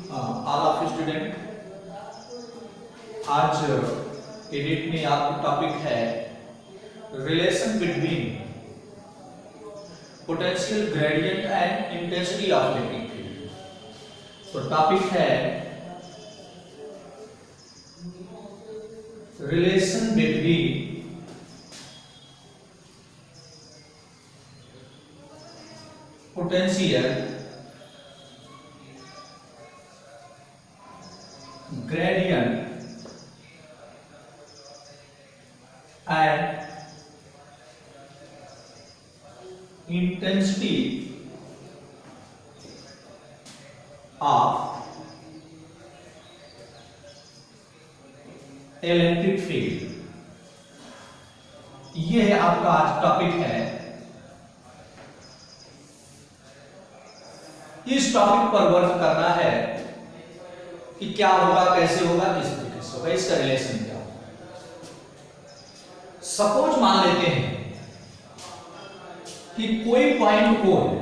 All of student, आज edit में आपका टॉपिक है relation between potential gradient and intensity of electric field. तो टॉपिक है relation between potential gradient and intensity of electric field. ये है आपका आज टॉपिक है। इस टॉपिक पर वर्क करना है कि क्या होगा, कैसे होगा, किस तरीके से होगा, इसका रिलेशन क्या होगा। सपोज मान लेते हैं कि कोई पॉइंट O है।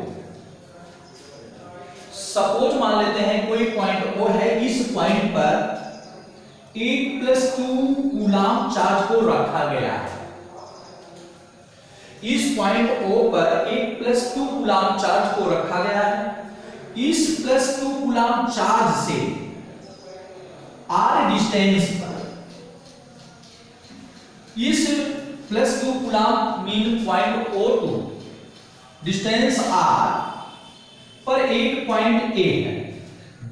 सपोज मान लेते हैं कोई पॉइंट O है। इस पॉइंट पर 8+2 कूलम चार्ज को रखा गया है। इस पॉइंट O पर 8+2 कूलम चार्ज को रखा गया है। इस +2 कूलम चार्ज से r डिस्टेंस पर, इस +2 coulomb mean point O to distance r पर एक पॉइंट A है,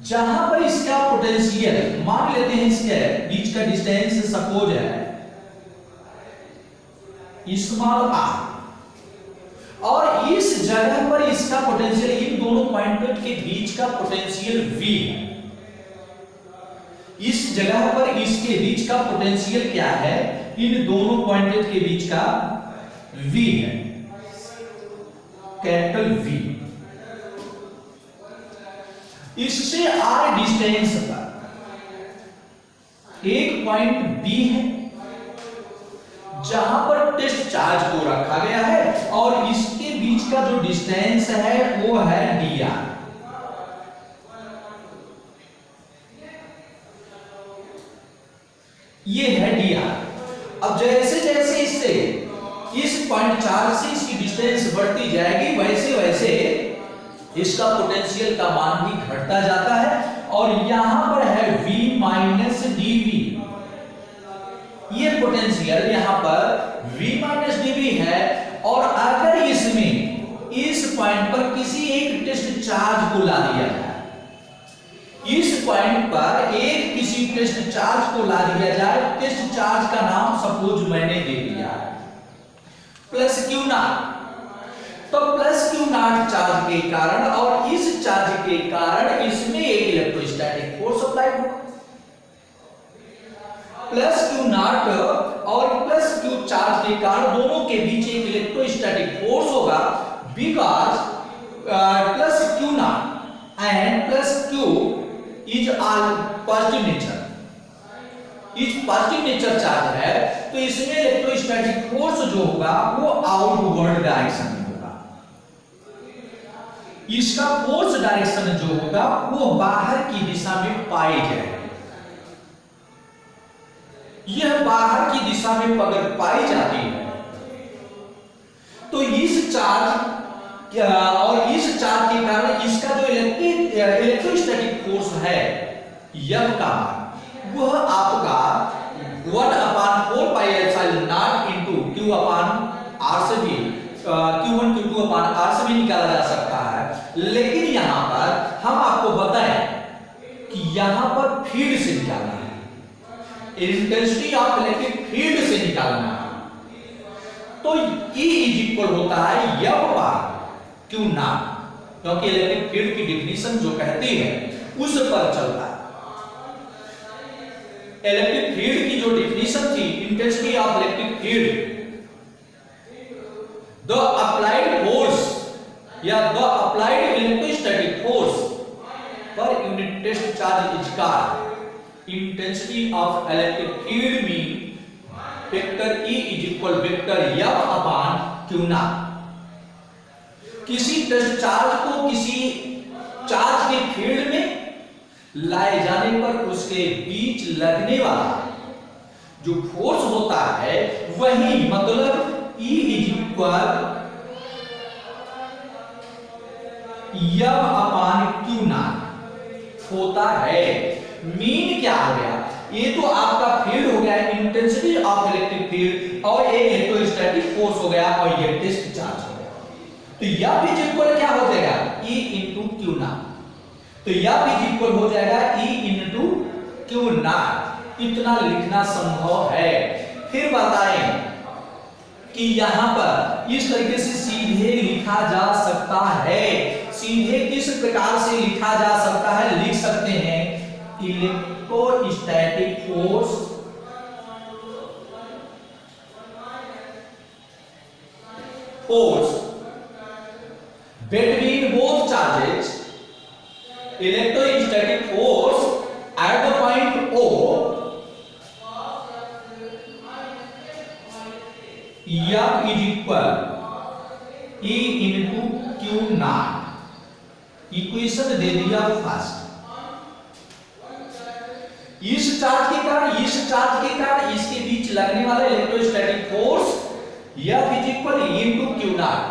जहां पर इसका पोटेंशियल मान लेते हैं इसके बीच का डिस्टेंस सपोज है स्मॉल r, और इस जगह पर इसका पोटेंशियल, इन दोनों पॉइंट के बीच का पोटेंशियल V है। इस जगह पर इसके बीच का पोटेंशियल क्या है? इन दोनों पॉइंट के बीच का V है, कैपिटल V। इससे r डिस्टेंस पर एक पॉइंट B है, जहां पर टेस्ट चार्ज को रखा गया है, और इसके बीच का जो डिस्टेंस है वो है dr। ये है dr। अब जैसे जैसे इससे इस पॉइंट चार्ज से इसकी डिस्टेंस बढ़ती जाएगी, वैसे वैसे इसका पोटेंशियल का मान भी घटता जाता है। और यहां पर है v माइनस dv। ये पोटेंशियल यहां पर v माइनस dv है, और अगर इसमें इस पॉइंट पर किसी एक टेस्ट चार्ज को ला दिया जाए, इस पॉइंट पर एक किसी टेस्ट चार्ज को ला दिया जाए, टेस्ट चार्ज का नाम सपोज मैंने दे दिया +Q0। तो +Q0 चार्ज के कारण और इस चार्ज के कारण इसमें एक इलेक्ट्रोस्टैटिक फोर्स अप्लाई होगा। +Q0 और +Q चार्ज के कारण दोनों के बीच एक इलेक्ट्रोस्टैटिक फोर्स होगा, because +Q0 and +Q is all positive nature, is positive nature charge है। तो इसमें इलेक्ट्रोस्टैटिक फोर्स जो होगा वो आउटवर्ड डायरेक्शन में होगा। इसका फोर्स डायरेक्शन जो होगा वो बाहर की दिशा में पाई जाएगी। यह बाहर की दिशा में अगर पाई जाती है तो इस चार्ज और इस चार्ज के कारण इसका जो इलेक्ट्रोस्टैटिक फोर्स है यह का वह आपका 1/4πε0 इंटू Q/r से भी Q1 Q2/r से भी निकाला जा सकता है। लेकिन यहां पर हम आपको बताएं कि यहां पर फील्ड से निकालना है, इंटेंसिटी ऑफ इलेक्ट्रिक फील्ड से निकालना है। तो E इज इक्वल होता है F/Q0, क्योंकि इलेक्ट्रिक फील्ड की डिफिनीशन जो कहती है उस पर चलता है। इलेक्ट्रिक फील्ड की जो डिफिनीशन थी, intensity of electric field, the applied force या the applied electrostatic force per unit test charge is called intensity of electric field mean vector E is equal vector F/Q0। किसी test charge को किसी charge के field में लाए जाने पर उसके बीच लगने वाला जो फोर्स होता है वही मतलब E is equal M upon Q naught होता है। मीन क्या हो गया, ये तो आपका फील्ड हो गया इंटेंसिटी ऑफ इलेक्ट्रिक फील्ड और ये इलेक्ट्रोस्टैटिक फोर्स हो गया और ये टेस्ट चार्ज हो गया। तो यह इज इक्वल क्या हो जाएगा E इंटू क्यू नॉट। तो यह इज इक्वल हो जाएगा E इंटू क्यू नॉट। इतना लिखना संभव है। फिर बताएं कि यहां पर इस तरीके से सीधे लिखा जा सकता है। सीधे किस प्रकार से लिखा जा सकता है, लिख सकते हैं electrostatic force between both charges, electrostatic force at the point O F is equal E into Q naught। Equation दे दिया फर्स्ट। इस चार्ज के कारण इसके बीच लगने वाला electrostatic force F is equal E into Q naught।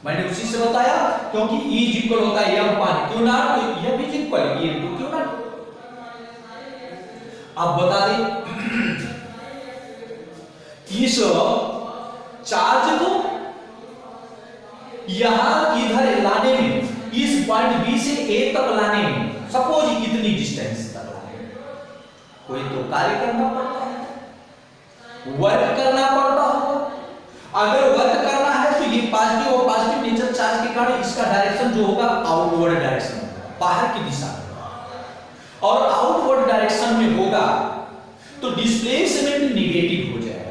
मैंने उसी से बताया क्योंकि E is equal होता है F अपान Q naught, तो F is equal E into Q naught। अब बता दें इस चार्ज को यहां इधर लाने में, इस पॉइंट बी से ए तक लाने में सपोज इतनी डिस्टेंस तक लाने में कोई तो कार्य करना पड़ता है, वर्क करना पड़ता होगा। अगर वर्क करना है तो ये पॉजिटिव और पॉजिटिव नेचर चार्ज के कारण इसका डायरेक्शन जो होगा आउटवर्ड डायरेक्शन, बाहर की दिशा में, और आउटवर्ड डायरेक्शन में होगा तो डिस्प्लेसमेंट नेगेटिव हो जाएगा।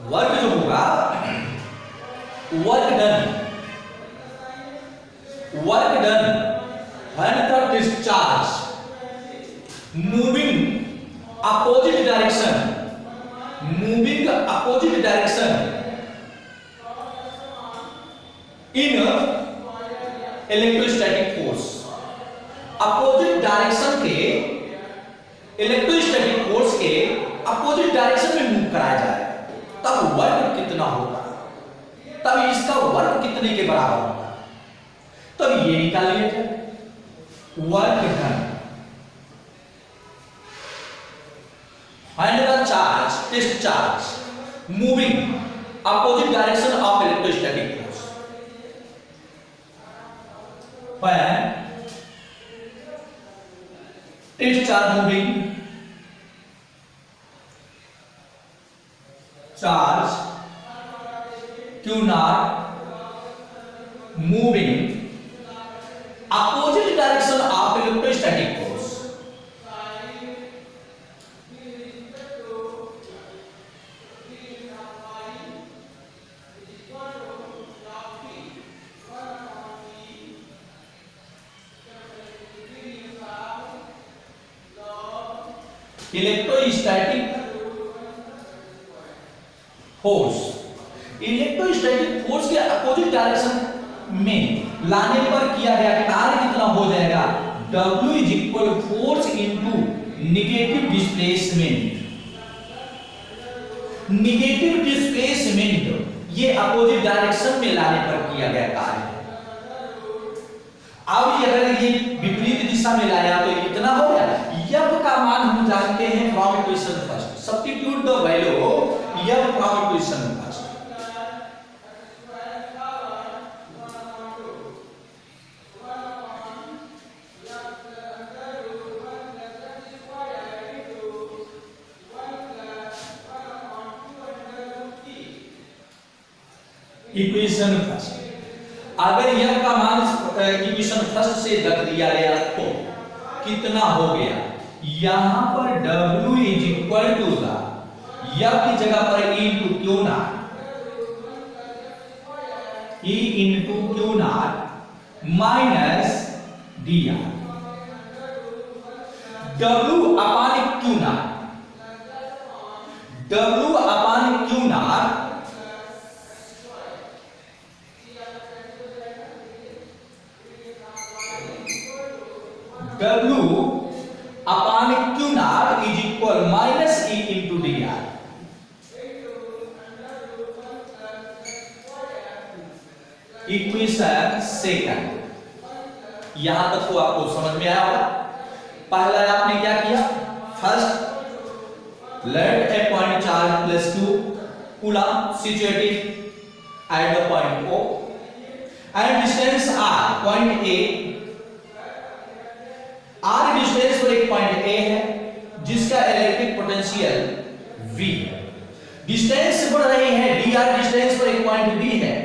वर्क जो होगा, work done when the discharge moving opposite direction in electrostatic force, opposite direction के इलेक्ट्रोस्टैटिक फोर्स के अपोजिट डायरेक्शन में मूव कराया जाए तब वर्क कितना होगा, तब इसका वर्क कितने के बराबर होगा, तब ये निकाल लिया जाए work done. And the charge, test charge moving opposite direction of electrostatic force, when test charge moving charge Q naught moving opposite direction of electrostatic force, electrostatic force के अपोजिट डायरेक्शन में लाने पर किया गया कार्य कितना हो जाएगा, W is equal force into negative displacement. Negative displacement ये अपोजिट डायरेक्शन में लाने पर किया गया कार्य। अब अगर ये विपरीत दिशा में लाया तो इतना हो गया। F का मान हम जानते हैं from equation first, substitute the value F from equation first. Equation first, अगर F का मान इक्वेशन फर्स्ट से रख दिया गया तो कितना हो गया, यहां पर W is equal to the F की जगह पर E into Q naught, E into Q naught minus dr, W upon Q naught, W upon Q naught W upon Q naught is equal minus E into D R. Equation second, यहां तक तो आपको समझ में आया होगा। पहला आपने क्या किया, first let A point charge plus Q coulomb situated at the point O and distance R, point A, R distance पर एक पॉइंट A है जिसका इलेक्ट्रिक पोटेंशियल V है। डिस्टेंस बढ़ रही है dr, डिस्टेंस पर एक पॉइंट B है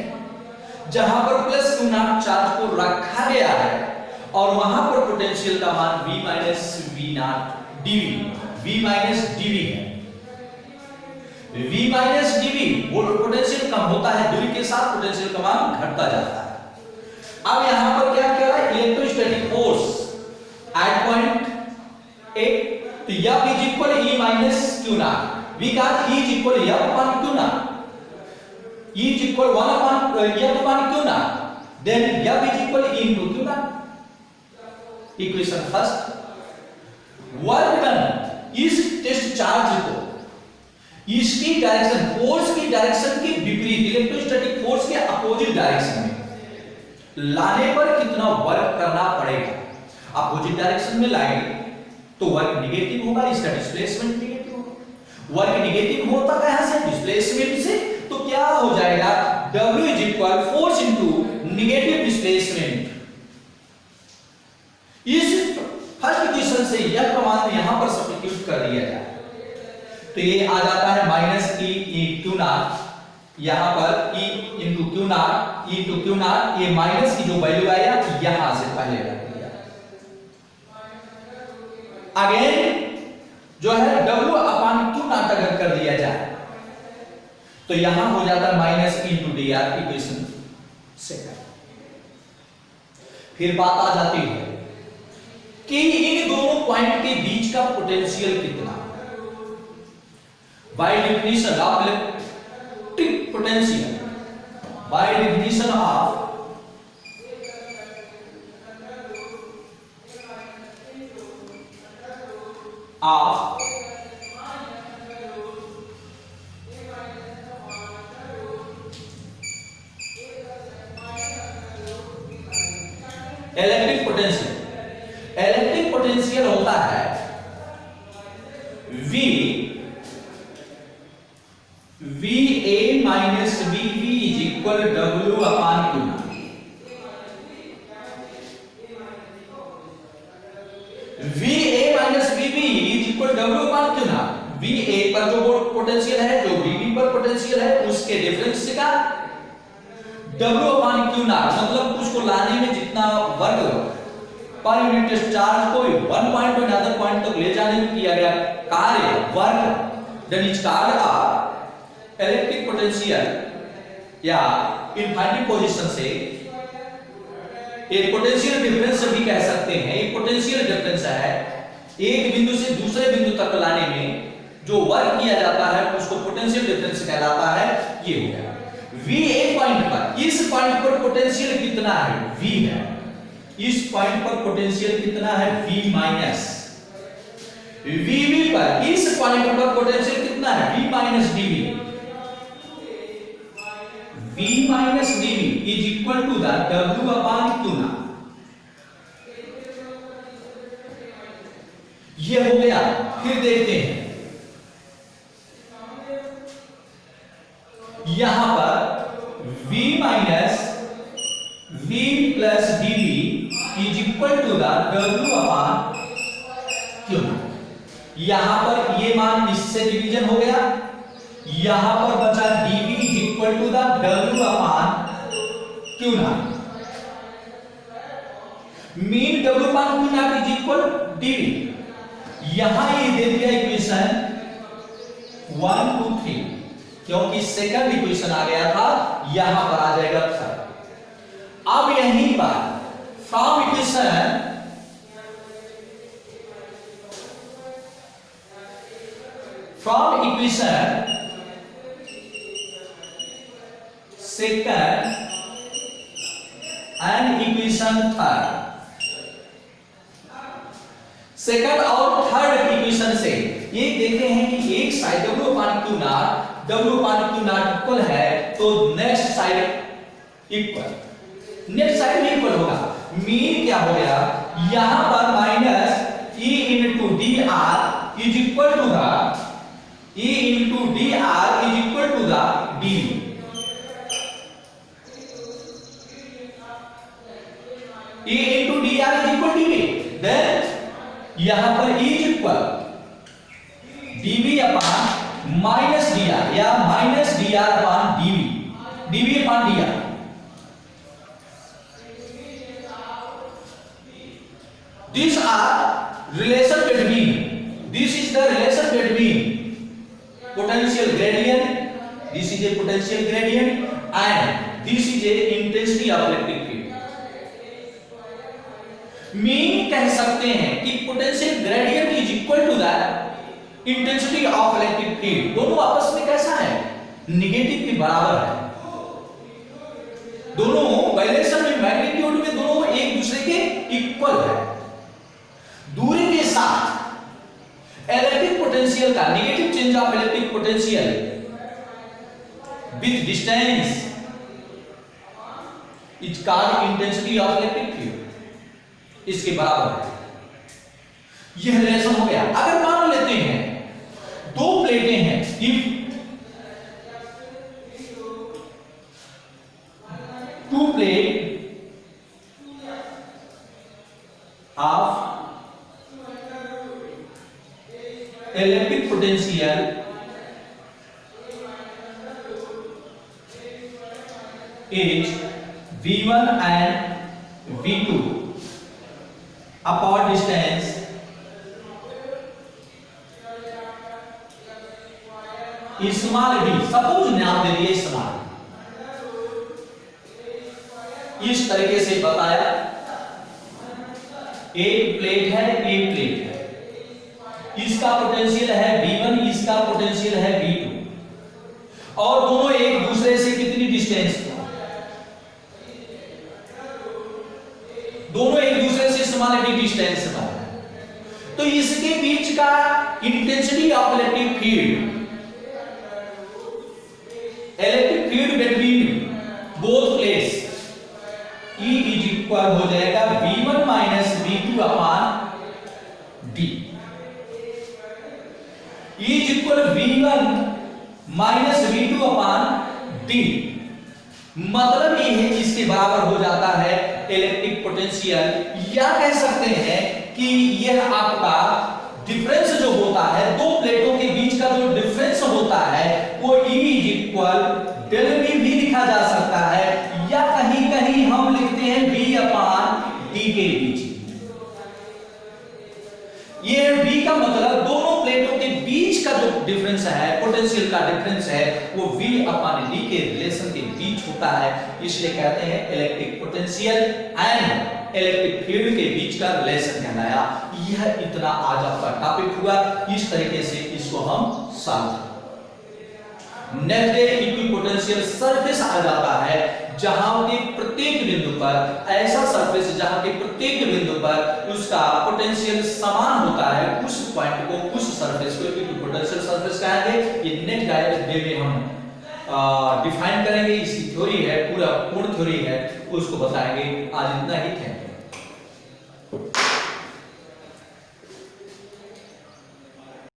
जहां पर प्लस Q नॉट चार्ज को रखा गया है और वहां पर पोटेंशियल का मान V minus V not dV, V minus dV है। V माइनस dV वो पोटेंशियल कम होता है, दूरी के साथ पोटेंशियल का मान घटता जाता है। अब यहां पर क्या कह रहा है, electrostatic force at point A, तो F is equal E minus Q naught. V का E is equal F upon Q naught, E is equal 1 upon F upon Q naught, then F is equal E into Q naught. Equation first, work done इस test charge को इसकी direction, force की direction के विपरीत, electrostatic force के opposite direction में लाने पर कितना वर्क करना पड़ेगा। अपोजिट डायरेक्शन में लाएंगे तो वर्क निगेटिव होगा, इसका डिस्प्लेसमेंट निगेटिव होगा। वर्क निगेटिव होता कहां से, डिस्प्लेसमेंट से, तो क्या हो जाएगा, W is equal force into negative displacement. इस फर्स्ट इक्वेशन से यह का मान यहां पर सब्स्टिट्यूट कर दिया जाए तो ये आ जाता है माइनस E Q नॉट, यहां पर E into Q naught, E into Q naught, ये माइनस की जो वैल्यू आया यहां से पहले रख दिया। अगेन जो है W अपॉन Q नॉट अगर कर दिया जाए तो यहां हो जाता है minus E into D R, equation second. फिर बात आ जाती है कि इन दोनों पॉइंट के बीच का पोटेंशियल कितना। By definition of electric potential, by definition of electric potential, electric potential होता है VA minus VB is equal W upon Q not. VA minus VB is equal W upon Q not. VA पर जो potential है, जो VB पर potential है, उसके difference का W अपॉन Q नॉट, मतलब उसको लाने में जितना वर्क पर यूनिट चार्ज को one point to another point तक ले जाने में किया गया कार्य, work, then is called a electric potential या इनफाइनाइट पोजीशन से एक पोटेंशियल डिफरेंस भी कह सकते हैं। एक पोटेंशियल डिफरेंस है, एक बिंदु से दूसरे बिंदु तक लाने में जो वर्क किया जाता है उसको पोटेंशियल डिफरेंस कहलाता है। ये हो गया VA पॉइंट पर, इस पॉइंट पर पोटेंशियल कितना है, V है। इस पॉइंट पर पोटेंशियल कितना है, V माइनस। VB पर, इस पॉइंट पर पोटेंशियल कितना है, V minus dV। V minus dV is equal to the W upon Q naught. ये हो गया। फिर देखते हैं यहां पर V minus V plus dV is equal to the W upon Q naught. यहां पर ये मान इससे डिवीजन हो गया, यहां पर बचा dV is equal to the W upon Q naught. Mean W upon Q naught is equal dV। यहां ये दे दिया इक्वेशन 1 2 3, क्योंकि सेकंड इक्वेशन आ गया था, यहां पर आ जाएगा थर्ड। अब यहीं पर from equation second and equation third, second और थर्ड इक्वेशन से ये देखते हैं कि एक साइड W/Q नॉट इक्वल है तो नेक्स्ट साइड इक्वल होगा। मीन क्या हो गया, यहां पर minus E into dr is equal to the E into dr is equal to the dv। E into dr is equal to dv, then यहां पर E is equal dv upon minus dr या minus dr upon dv upon dr। These are relation between, this is the relation between potential gradient, this is a potential gradient and this is a intensity of electric field। Mean कह सकते हैं कि potential gradient is equal to the intensity of electric field. दोनों आपस में कैसा है, negative के बराबर है। दोनों वाइब्रेशन में मैग्नीट्यूड में दोनों एक दूसरे के इक्वल है। दूरी के साथ इलेक्ट्रिक पोटेंशियल का negative change of electric potential with distance is called intensity of electric field, इसके बराबर है। यह रिलेशन हो गया। अगर मान लेते हैं दो प्लेटें हैं, if two plate of electric potential is V1 and V2 apart distance small d, suppose नाम दे दिए स्मॉल। इस तरीके से बताया, एक प्लेट है, एक प्लेट है, इसका पोटेंशियल है V1, इसका पोटेंशियल है V2 और दोनों एक दूसरे से कितनी डिस्टेंस पर, दोनों एक दूसरे से समान डिस्टेंस पर, तो इसके बीच का intensity of electric field between both plates E is equal हो जाएगा V1 minus V2 upon D। E is equal V1 minus V2 upon D, मतलब ये है इसके बराबर हो जाता है इलेक्ट्रिक पोटेंशियल। या कह सकते हैं कि यह आपका डिफरेंस जो होता है, दो प्लेटों के बीच का जो डिफरेंस होता है वो E is equal del V भी लिखा जा सकता है, या कहीं कहीं हम लिखते हैं V अपॉन D के बीच। ये V का मतलब दोनों प्लेटों के बीच का जो डिफरेंस है, पोटेंशियल का डिफरेंस है, वो V अपॉन D के रिलेशन के बीच होता है, इसलिए कहते हैं electric potential and electric field के बीच का रिलेशन कहलाया। यह इतना आज आपका टॉपिक हुआ, इस तरीके से इसको हम solve. Next day equipotential surface आ जाता है, जहां के प्रत्येक बिंदु पर, ऐसा सरफेस जहां के प्रत्येक बिंदु पर उसका पोटेंशियल समान होता है, उस पॉइंट को, उस सरफेस को इक्विपोटेंशियल सरफेस कहेंगे। ये नेक्स्ट डे में हम डिफाइन करेंगे, इसकी थ्योरी है, पूरा पूर्ण थ्योरी है, उसको बताएंगे। आज इतना ही, थैंक यू।